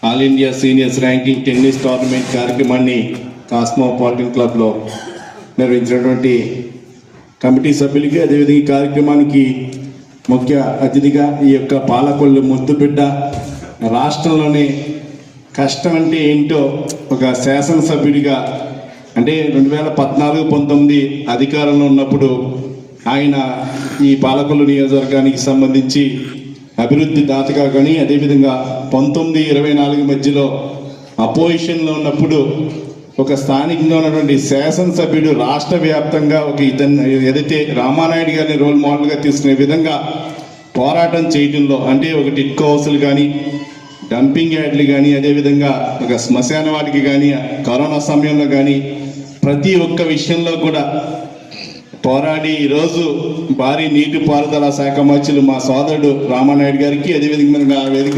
all India seniors ranking tennis tournament కార్యక్రమాన్ని cosmopolitan క్లబ్లో నిర్వహించినటువంటి కమిటీ సభ్యులకి, అదేవిధంగా ఈ కార్యక్రమానికి ముఖ్య అతిథిగా ఈ యొక్క పాలకొల్లు ముద్దుబిడ్డ, రాష్ట్రంలోనే కష్టం అంటే ఏంటో ఒక శాసనసభ్యుడిగా, అంటే 2014-19 అధికారంలో ఉన్నప్పుడు ఆయన ఈ పాలకొల్లు నియోజకవర్గానికి సంబంధించి అభివృద్ధి దాతగా కానీ, అదేవిధంగా 19-24 మధ్యలో అపోజిషన్లో ఉన్నప్పుడు ఒక స్థానికంగా ఉన్నటువంటి శాసనసభ్యుడు రాష్ట్ర వ్యాప్తంగా ఒక ఇతను ఏదైతే రామానాయుడు గారిని రోల్ మోడల్గా తీసుకునే విధంగా పోరాటం చేయడంలో, అంటే ఒక టిట్కో హౌస్లు కానీ, డంపింగ్ యార్డ్లు కానీ, అదేవిధంగా ఒక శ్మశాన వాటికి కానీ, కరోనా సమయంలో కానీ ప్రతి ఒక్క విషయంలో కూడా పోరాడి ఈరోజు భారీ నీటిపారుదల శాఖ మంత్రులు మా సోదరుడు రామానాయుడు గారికి, అదేవిధంగా వేదిక